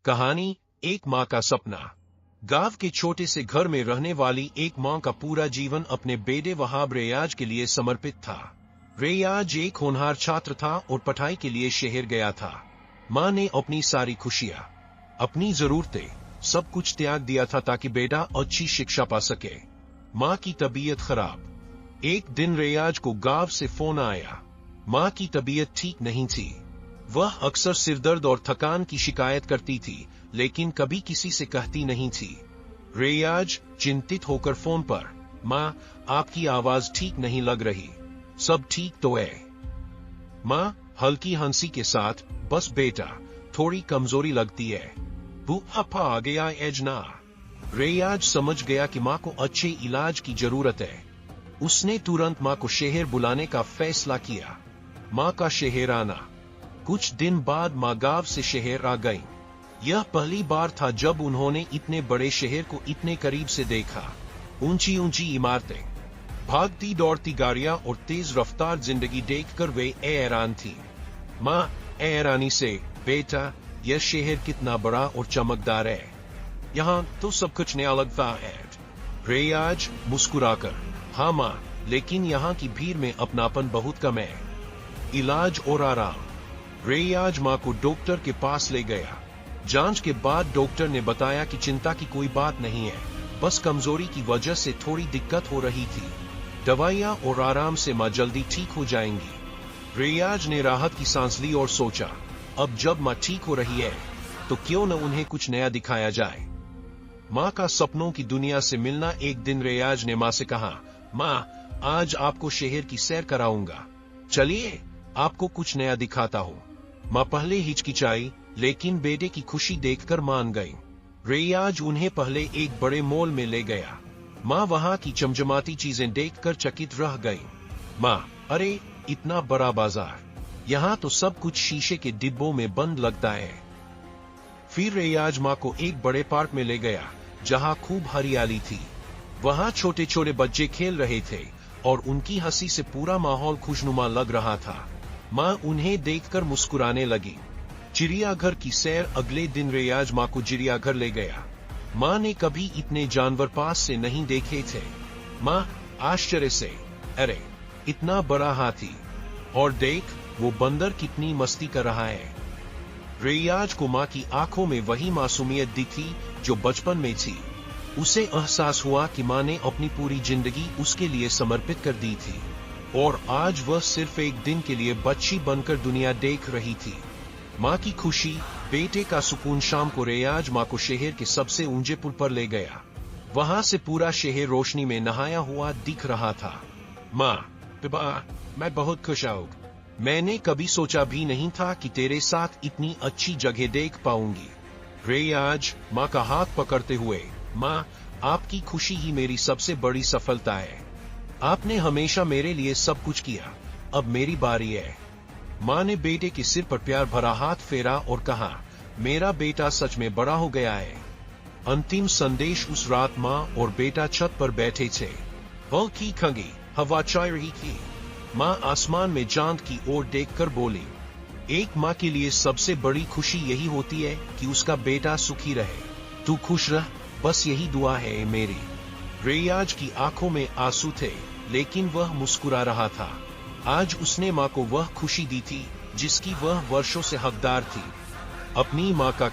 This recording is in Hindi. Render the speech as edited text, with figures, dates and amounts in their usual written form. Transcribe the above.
कहानी एक माँ का सपना। गांव के छोटे से घर में रहने वाली एक माँ का पूरा जीवन अपने बेटे वहाब रेयाज के लिए समर्पित था। रेयाज एक होनहार छात्र था और पढ़ाई के लिए शहर गया था। माँ ने अपनी सारी खुशियाँ, अपनी जरूरतें, सब कुछ त्याग दिया था ताकि बेटा अच्छी शिक्षा पा सके। माँ की तबीयत खराब। एक दिन रेयाज को गांव से फोन आया। माँ की तबीयत ठीक नहीं थी। वह अक्सर सिरदर्द और थकान की शिकायत करती थी, लेकिन कभी किसी से कहती नहीं थी। रेयाज चिंतित होकर फोन पर, माँ, आपकी आवाज ठीक नहीं लग रही, सब ठीक तो है? माँ हल्की हंसी के साथ, बस बेटा, थोड़ी कमजोरी लगती है, बुढ़ापा आ गया एजना। रेयाज समझ गया कि माँ को अच्छे इलाज की जरूरत है। उसने तुरंत माँ को शहर बुलाने का फैसला किया। माँ का शहर आना। कुछ दिन बाद माँ गांव से शहर आ गई। यह पहली बार था जब उन्होंने इतने बड़े शहर को इतने करीब से देखा। ऊंची ऊंची इमारतें, भागती दौड़ती गाड़ियां और तेज रफ्तार जिंदगी देखकर वे हैरान थी। माँ हैरानी से, बेटा, यह शहर कितना बड़ा और चमकदार है, यहाँ तो सब कुछ नया लगता है। रेयाज मुस्कुराकर, हाँ माँ, लेकिन यहाँ की भीड़ में अपनापन बहुत कम है। इलाज और आराम। रेयाज माँ को डॉक्टर के पास ले गया। जांच के बाद डॉक्टर ने बताया कि चिंता की कोई बात नहीं है, बस कमजोरी की वजह से थोड़ी दिक्कत हो रही थी। दवाइयाँ और आराम से माँ जल्दी ठीक हो जाएंगी। रेयाज ने राहत की सांस ली और सोचा, अब जब माँ ठीक हो रही है तो क्यों न उन्हें कुछ नया दिखाया जाए। माँ का सपनों की दुनिया से मिलना। एक दिन रेयाज ने माँ से कहा, माँ, आज आपको शहर की सैर कराऊंगा, चलिए आपको कुछ नया दिखाता हूँ। माँ पहले हिचकिचाई, लेकिन बेटे की खुशी देखकर मान गई। रेयाज उन्हें पहले एक बड़े मॉल में ले गया। माँ वहाँ की चमचमाती चीजें देखकर चकित रह गई। माँ, अरे इतना बड़ा बाजार, यहाँ तो सब कुछ शीशे के डिब्बों में बंद लगता है। फिर रेयाज माँ को एक बड़े पार्क में ले गया, जहाँ खूब हरियाली थी। वहाँ छोटे छोटे बच्चे खेल रहे थे और उनकी हंसी से पूरा माहौल खुशनुमा लग रहा था। माँ उन्हें देखकर मुस्कुराने लगी। चिड़ियाघर की सैर। अगले दिन रेयाज माँ को चिड़ियाघर ले गया। माँ ने कभी इतने जानवर पास से नहीं देखे थे। माँ आश्चर्य से, अरे इतना बड़ा हाथी, और देख वो बंदर कितनी मस्ती कर रहा है। रेयाज को माँ की आंखों में वही मासूमियत दिखी जो बचपन में थी। उसे एहसास हुआ कि माँ ने अपनी पूरी जिंदगी उसके लिए समर्पित कर दी थी, और आज वह सिर्फ एक दिन के लिए बच्ची बनकर दुनिया देख रही थी। माँ की खुशी, बेटे का सुकून। शाम को रेयाज माँ को शहर के सबसे ऊंचे पुल पर ले गया। वहां से पूरा शहर रोशनी में नहाया हुआ दिख रहा था। माँ, पिता, मैं बहुत खुश हूँ। मैंने कभी सोचा भी नहीं था कि तेरे साथ इतनी अच्छी जगह देख पाऊंगी। रेयाज माँ का हाथ पकड़ते हुए, माँ, आपकी खुशी ही मेरी सबसे बड़ी सफलता है। आपने हमेशा मेरे लिए सब कुछ किया, अब मेरी बारी है। माँ ने बेटे के सिर पर प्यार भरा हाथ फेरा और कहा, मेरा बेटा सच में बड़ा हो गया है। अंतिम संदेश। उस रात माँ और बेटा छत पर बैठे थे। हल्की खंगी हवा चल रही थी। माँ आसमान में चांद की ओर देखकर बोली, एक माँ के लिए सबसे बड़ी खुशी यही होती है कि उसका बेटा सुखी रहे। तू खुश रह, बस यही दुआ है मेरी। रेयाज की आंखों में आंसू थे, लेकिन वह मुस्कुरा रहा था। आज उसने माँ को वह खुशी दी थी जिसकी वह वर्षों से हकदार थी। अपनी माँ का